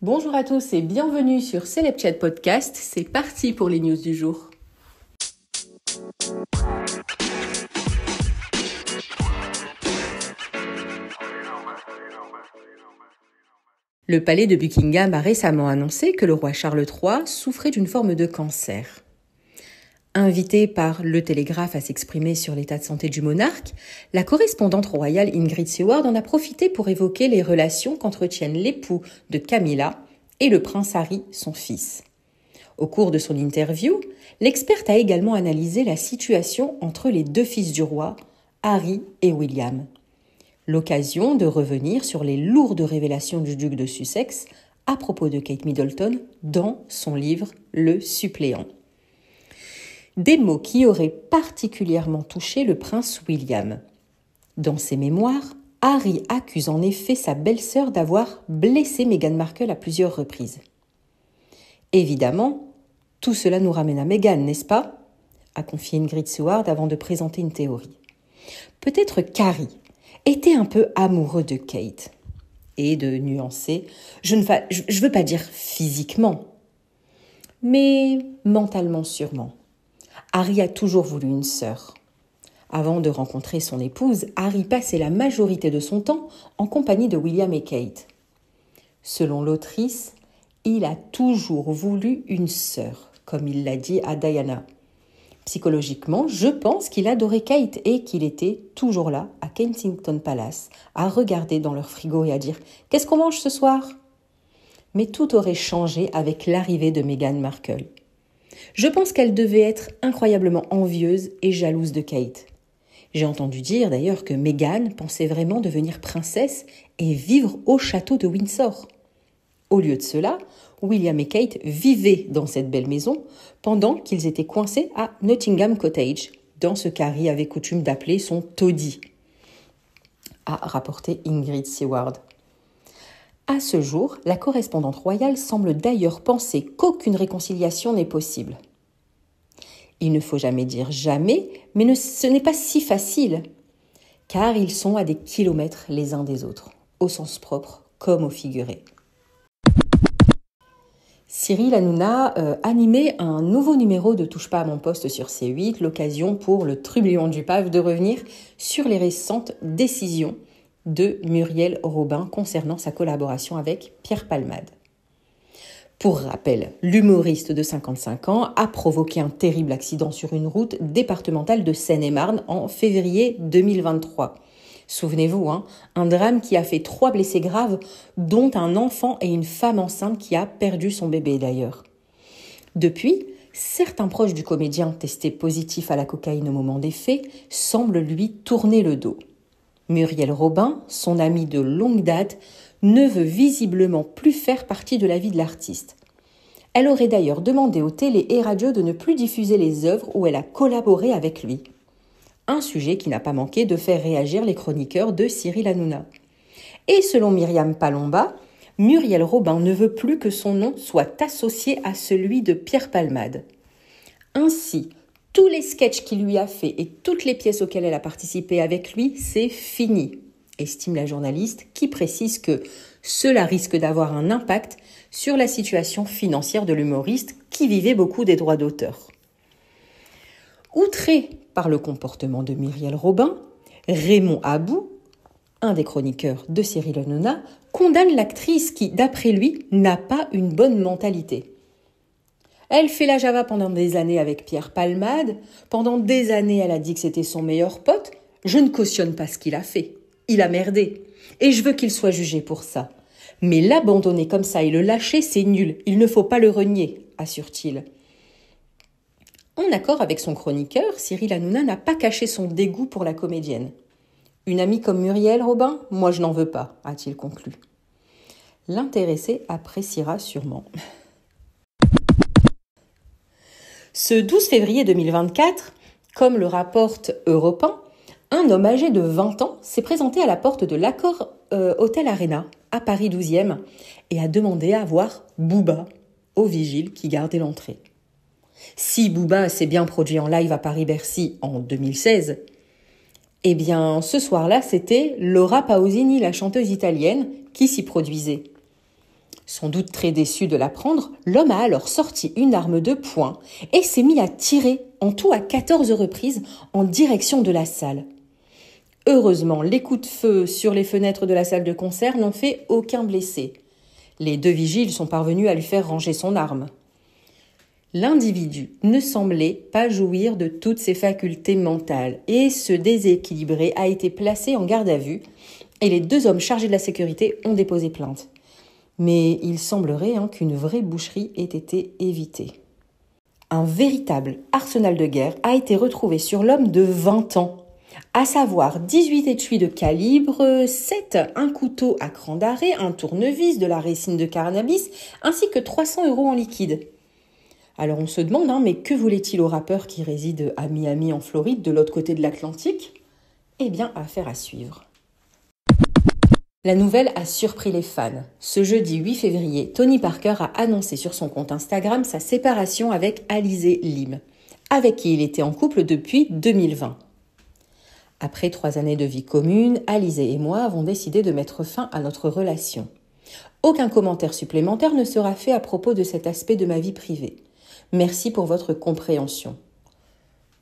Bonjour à tous et bienvenue sur Celeb Podcast. C'est parti pour les news du jour. Le palais de Buckingham a récemment annoncé que le roi Charles III souffrait d'une forme de cancer. Invitée par Le Télégraphe à s'exprimer sur l'état de santé du monarque, la correspondante royale Ingrid Seward en a profité pour évoquer les relations qu'entretiennent l'époux de Camilla et le prince Harry, son fils. Au cours de son interview, l'experte a également analysé la situation entre les deux fils du roi, Harry et William. L'occasion de revenir sur les lourdes révélations du duc de Sussex à propos de Kate Middleton dans son livre Le Suppléant. Des mots qui auraient particulièrement touché le prince William. Dans ses mémoires, Harry accuse en effet sa belle-sœur d'avoir blessé Meghan Markle à plusieurs reprises. Évidemment, tout cela nous ramène à Meghan, n'est-ce pas ? A confié Ingrid Seward avant de présenter une théorie. Peut-être qu'Harry était un peu amoureux de Kate. Et de nuancer, je ne veux pas dire physiquement, mais mentalement sûrement. Harry a toujours voulu une sœur. Avant de rencontrer son épouse, Harry passait la majorité de son temps en compagnie de William et Kate. Selon l'autrice, il a toujours voulu une sœur, comme il l'a dit à Diana. Psychologiquement, je pense qu'il adorait Kate et qu'il était toujours là, à Kensington Palace, à regarder dans leur frigo et à dire « Qu'est-ce qu'on mange ce soir ?» Mais tout aurait changé avec l'arrivée de Meghan Markle. Je pense qu'elle devait être incroyablement envieuse et jalouse de Kate. J'ai entendu dire d'ailleurs que Meghan pensait vraiment devenir princesse et vivre au château de Windsor. Au lieu de cela, William et Kate vivaient dans cette belle maison pendant qu'ils étaient coincés à Nottingham Cottage, dans ce qu'Harry avait coutume d'appeler son taudis, a rapporté Ingrid Seward. À ce jour, la correspondante royale semble d'ailleurs penser qu'aucune réconciliation n'est possible. Il ne faut jamais dire jamais, mais ce n'est pas si facile, car ils sont à des kilomètres les uns des autres, au sens propre comme au figuré. Cyril Hanouna animait un nouveau numéro de Touche pas à mon poste sur C8, l'occasion pour le trublion du PAF de revenir sur les récentes décisions de Muriel Robin concernant sa collaboration avec Pierre Palmade. Pour rappel, l'humoriste de 55 ans a provoqué un terrible accident sur une route départementale de Seine-et-Marne en février 2023. Souvenez-vous, un drame qui a fait 3 blessés graves, dont un enfant et une femme enceinte qui a perdu son bébé d'ailleurs. Depuis, certains proches du comédien testés positifs à la cocaïne au moment des faits semblent lui tourner le dos. Muriel Robin, son amie de longue date, ne veut visiblement plus faire partie de la vie de l'artiste. Elle aurait d'ailleurs demandé aux télé et radios de ne plus diffuser les œuvres où elle a collaboré avec lui. Un sujet qui n'a pas manqué de faire réagir les chroniqueurs de Cyril Hanouna. Et selon Myriam Palomba, Muriel Robin ne veut plus que son nom soit associé à celui de Pierre Palmade. Ainsi, tous les sketchs qu'il lui a fait et toutes les pièces auxquelles elle a participé avec lui, c'est fini, estime la journaliste qui précise que cela risque d'avoir un impact sur la situation financière de l'humoriste qui vivait beaucoup des droits d'auteur. Outré par le comportement de Muriel Robin, Raymond Abou, un des chroniqueurs de Cyril Hanouna, condamne l'actrice qui, d'après lui, n'a pas une bonne mentalité. Elle fait la Java pendant des années avec Pierre Palmade. Pendant des années, elle a dit que c'était son meilleur pote. Je ne cautionne pas ce qu'il a fait. Il a merdé. Et je veux qu'il soit jugé pour ça. Mais l'abandonner comme ça et le lâcher, c'est nul. Il ne faut pas le renier, assure-t-il. En accord avec son chroniqueur, Cyril Hanouna n'a pas caché son dégoût pour la comédienne. Une amie comme Muriel Robin, moi je n'en veux pas, a-t-il conclu. L'intéressé appréciera sûrement. Ce 12 février 2024, comme le rapporte Europe 1, un homme âgé de 20 ans s'est présenté à la porte de l'Accor Hotel Arena à Paris 12e et a demandé à voir Booba au vigile qui gardait l'entrée. Si Booba s'est bien produit en live à Paris-Bercy en 2016, eh bien ce soir-là c'était Laura Pausini, la chanteuse italienne, qui s'y produisait. Sans doute très déçu de l'apprendre, l'homme a alors sorti une arme de poing et s'est mis à tirer, en tout à 14 reprises, en direction de la salle. Heureusement, les coups de feu sur les fenêtres de la salle de concert n'ont fait aucun blessé. Les 2 vigiles sont parvenus à lui faire ranger son arme. L'individu ne semblait pas jouir de toutes ses facultés mentales et ce déséquilibré a été placé en garde à vue et les 2 hommes chargés de la sécurité ont déposé plainte. Mais il semblerait qu'une vraie boucherie ait été évitée. Un véritable arsenal de guerre a été retrouvé sur l'homme de 20 ans, à savoir 18 étuis de calibre 7, un couteau à cran d'arrêt, un tournevis, de la résine de cannabis, ainsi que 300 € en liquide. Alors on se demande, mais que voulait-il au rappeur qui réside à Miami en Floride, de l'autre côté de l'Atlantique ? Eh bien, affaire à suivre. La nouvelle a surpris les fans. Ce jeudi 8 février, Tony Parker a annoncé sur son compte Instagram sa séparation avec Alizée Lim, avec qui il était en couple depuis 2020. Après 3 années de vie commune, Alizée et moi avons décidé de mettre fin à notre relation. Aucun commentaire supplémentaire ne sera fait à propos de cet aspect de ma vie privée. Merci pour votre compréhension.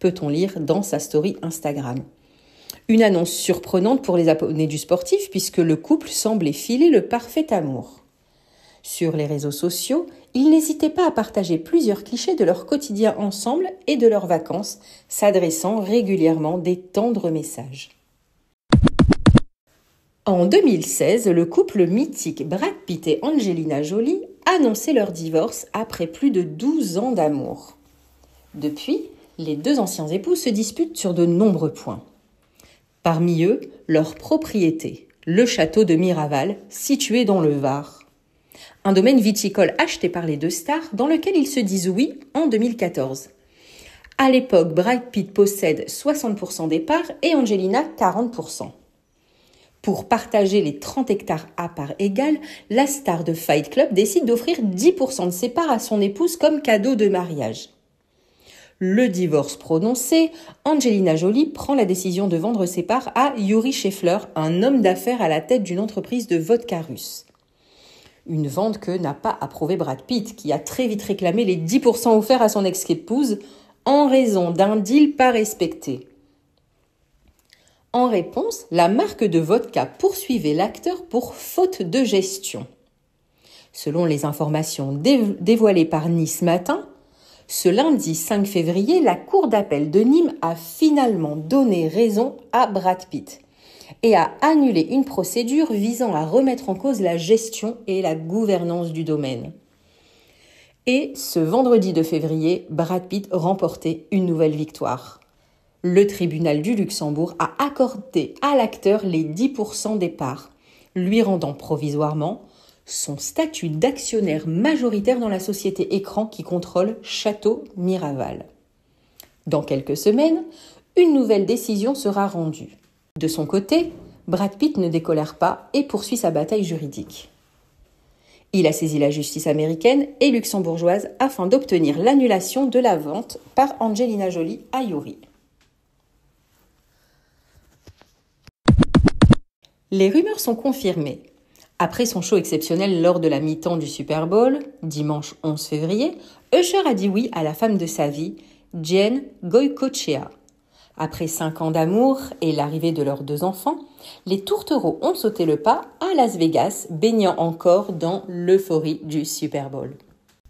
Peut-on lire dans sa story Instagram. Une annonce surprenante pour les abonnés du sportif puisque le couple semblait filer le parfait amour. Sur les réseaux sociaux, ils n'hésitaient pas à partager plusieurs clichés de leur quotidien ensemble et de leurs vacances, s'adressant régulièrement des tendres messages. En 2016, le couple mythique Brad Pitt et Angelina Jolie annonçaient leur divorce après plus de 12 ans d'amour. Depuis, les 2 anciens époux se disputent sur de nombreux points. Parmi eux, leur propriété, le château de Miraval, situé dans le Var. Un domaine viticole acheté par les 2 stars dans lequel ils se disent oui en 2014. À l'époque, Brad Pitt possède 60% des parts et Angelina 40%. Pour partager les 30 hectares à parts égales, la star de Fight Club décide d'offrir 10% de ses parts à son épouse comme cadeau de mariage. Le divorce prononcé, Angelina Jolie prend la décision de vendre ses parts à Yuri Shefler, un homme d'affaires à la tête d'une entreprise de vodka russe. Une vente que n'a pas approuvée Brad Pitt, qui a très vite réclamé les 10% offerts à son ex-épouse en raison d'un deal pas respecté. En réponse, la marque de vodka poursuivait l'acteur pour faute de gestion. Selon les informations dévoilées par Nice Matin, ce lundi 5 février, la Cour d'appel de Nîmes a finalement donné raison à Brad Pitt et a annulé une procédure visant à remettre en cause la gestion et la gouvernance du domaine. Et ce vendredi 2 février, Brad Pitt remportait une nouvelle victoire. Le tribunal du Luxembourg a accordé à l'acteur les 10% des parts, lui rendant provisoirement son statut d'actionnaire majoritaire dans la société écran qui contrôle Château Miraval. Dans quelques semaines, une nouvelle décision sera rendue. De son côté, Brad Pitt ne décolère pas et poursuit sa bataille juridique. Il a saisi la justice américaine et luxembourgeoise afin d'obtenir l'annulation de la vente par Angelina Jolie à Yuri. Les rumeurs sont confirmées. Après son show exceptionnel lors de la mi-temps du Super Bowl, dimanche 11 février, Usher a dit oui à la femme de sa vie, Jen Goycochea. Après 5 ans d'amour et l'arrivée de leurs 2 enfants, les tourtereaux ont sauté le pas à Las Vegas, baignant encore dans l'euphorie du Super Bowl.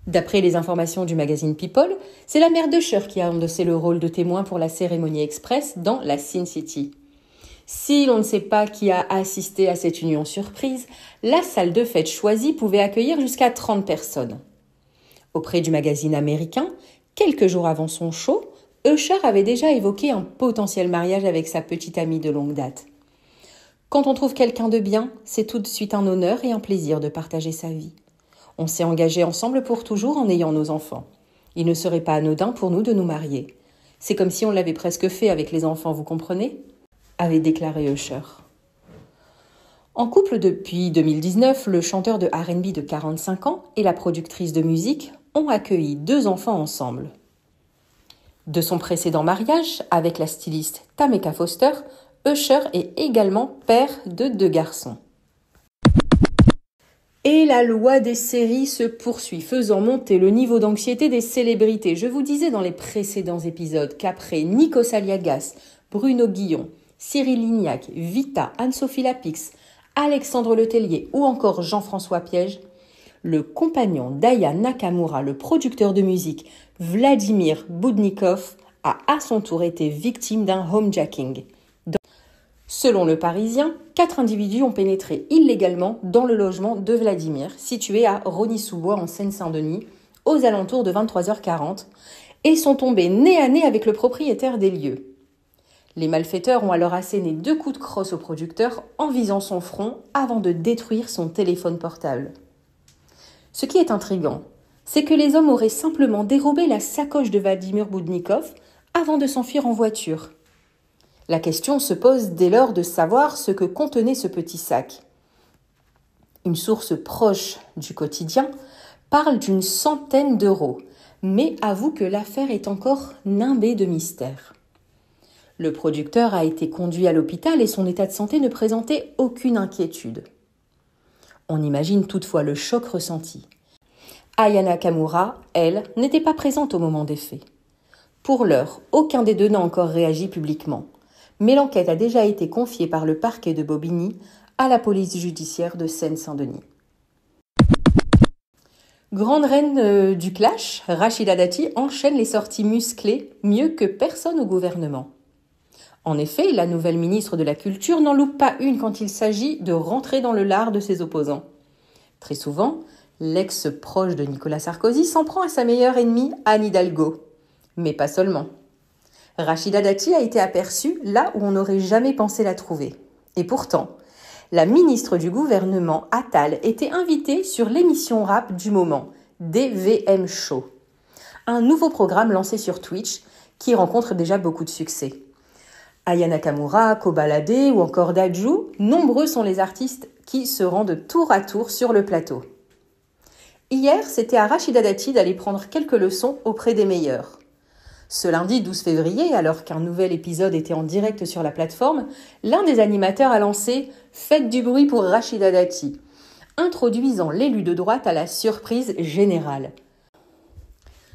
D'après les informations du magazine People, c'est la mère d'Usher qui a endossé le rôle de témoin pour la cérémonie express dans la Sin City. Si l'on ne sait pas qui a assisté à cette union surprise, la salle de fête choisie pouvait accueillir jusqu'à 30 personnes. Auprès du magazine américain, quelques jours avant son show, Usher avait déjà évoqué un potentiel mariage avec sa petite amie de longue date. Quand on trouve quelqu'un de bien, c'est tout de suite un honneur et un plaisir de partager sa vie. On s'est engagés ensemble pour toujours en ayant nos enfants. Il ne serait pas anodin pour nous de nous marier. C'est comme si on l'avait presque fait avec les enfants, vous comprenez ? Avait déclaré Usher. En couple depuis 2019, le chanteur de R&B de 45 ans et la productrice de musique ont accueilli 2 enfants ensemble. De son précédent mariage avec la styliste Tameka Foster, Usher est également père de 2 garçons. Et la loi des séries se poursuit, faisant monter le niveau d'anxiété des célébrités. Je vous disais dans les précédents épisodes qu'après Nikos Aliagas, Bruno Guillon, Cyril Lignac, Vita, Anne-Sophie Lapix, Alexandre Letellier ou encore Jean-François Piège, le compagnon d'Aya Nakamura, le producteur de musique Vladimir Boudnikov, a à son tour été victime d'un homejacking. Selon le Parisien, 4 individus ont pénétré illégalement dans le logement de Vladimir, situé à Rosny-sous-Bois en Seine-Saint-Denis, aux alentours de 23h40, et sont tombés nez à nez avec le propriétaire des lieux. Les malfaiteurs ont alors asséné 2 coups de crosse au producteur en visant son front avant de détruire son téléphone portable. Ce qui est intriguant, c'est que les hommes auraient simplement dérobé la sacoche de Vladimir Boudnikov avant de s'enfuir en voiture. La question se pose dès lors de savoir ce que contenait ce petit sac. Une source proche du quotidien parle d'une centaine d'euros, mais avoue que l'affaire est encore nimbée de mystères. Le producteur a été conduit à l'hôpital et son état de santé ne présentait aucune inquiétude. On imagine toutefois le choc ressenti. Aya Nakamura, elle, n'était pas présente au moment des faits. Pour l'heure, aucun des deux n'a encore réagi publiquement, mais l'enquête a déjà été confiée par le parquet de Bobigny à la police judiciaire de Seine-Saint-Denis. Grande reine du clash, Rachida Dati enchaîne les sorties musclées mieux que personne au gouvernement. En effet, la nouvelle ministre de la Culture n'en loupe pas une quand il s'agit de rentrer dans le lard de ses opposants. Très souvent, l'ex-proche de Nicolas Sarkozy s'en prend à sa meilleure ennemie, Anne Hidalgo. Mais pas seulement. Rachida Dati a été aperçue là où on n'aurait jamais pensé la trouver. Et pourtant, la ministre du gouvernement, Attal, était invitée sur l'émission rap du moment, DVM Show. Un nouveau programme lancé sur Twitch qui rencontre déjà beaucoup de succès. Aya Nakamura, Kobalade ou encore Dadju, nombreux sont les artistes qui se rendent tour à tour sur le plateau. Hier, c'était à Rachida Dati d'aller prendre quelques leçons auprès des meilleurs. Ce lundi 12 février, alors qu'un nouvel épisode était en direct sur la plateforme, l'un des animateurs a lancé « Faites du bruit pour Rachida Dati », introduisant l'élu de droite à la surprise générale.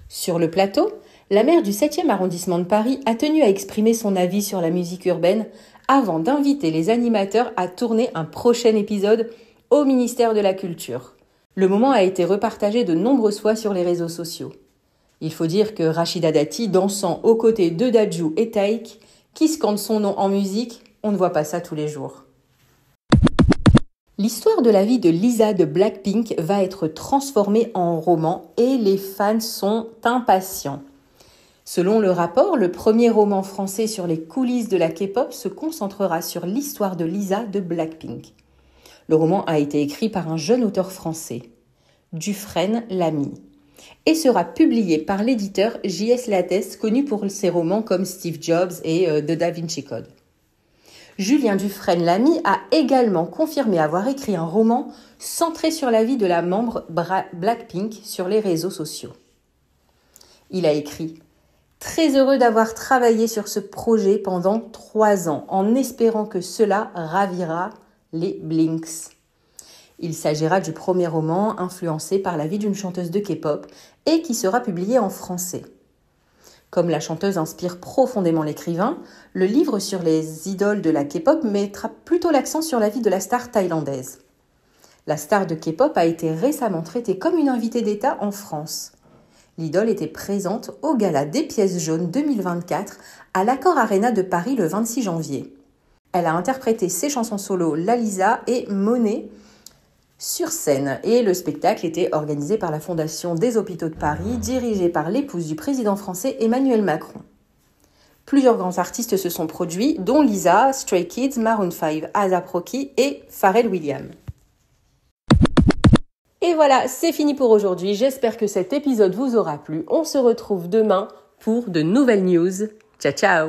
Sur le plateau, la maire du 7e arrondissement de Paris a tenu à exprimer son avis sur la musique urbaine avant d'inviter les animateurs à tourner un prochain épisode au ministère de la Culture. Le moment a été repartagé de nombreuses fois sur les réseaux sociaux. Il faut dire que Rachida Dati, dansant aux côtés de Dadju et Taïk, qui scandent son nom en musique, on ne voit pas ça tous les jours. L'histoire de la vie de Lisa de Blackpink va être transformée en roman et les fans sont impatients. Selon le rapport, le premier roman français sur les coulisses de la K-pop se concentrera sur l'histoire de Lisa de Blackpink. Le roman a été écrit par un jeune auteur français, Dufresne Lamy, et sera publié par l'éditeur J.S. Lattès, connu pour ses romans comme Steve Jobs et The Da Vinci Code. Julien Dufresne Lamy a également confirmé avoir écrit un roman centré sur la vie de la membre Blackpink sur les réseaux sociaux. Il a écrit « Très heureux d'avoir travaillé sur ce projet pendant 3 ans, en espérant que cela ravira les Blinks. » Il s'agira du premier roman influencé par la vie d'une chanteuse de K-pop et qui sera publié en français. Comme la chanteuse inspire profondément l'écrivain, le livre sur les idoles de la K-pop mettra plutôt l'accent sur la vie de la star thaïlandaise. La star de K-pop a été récemment traitée comme une invitée d'État en France. L'idole était présente au Gala des Pièces jaunes 2024 à l'Accor Arena de Paris le 26 janvier. Elle a interprété ses chansons solo Lalisa et Monet sur scène et le spectacle était organisé par la Fondation des Hôpitaux de Paris, dirigée par l'épouse du président français Emmanuel Macron. Plusieurs grands artistes se sont produits, dont Lisa, Stray Kids, Maroon 5, A$AP Rocky et Pharrell Williams. Et voilà, c'est fini pour aujourd'hui. J'espère que cet épisode vous aura plu. On se retrouve demain pour de nouvelles news. Ciao, ciao!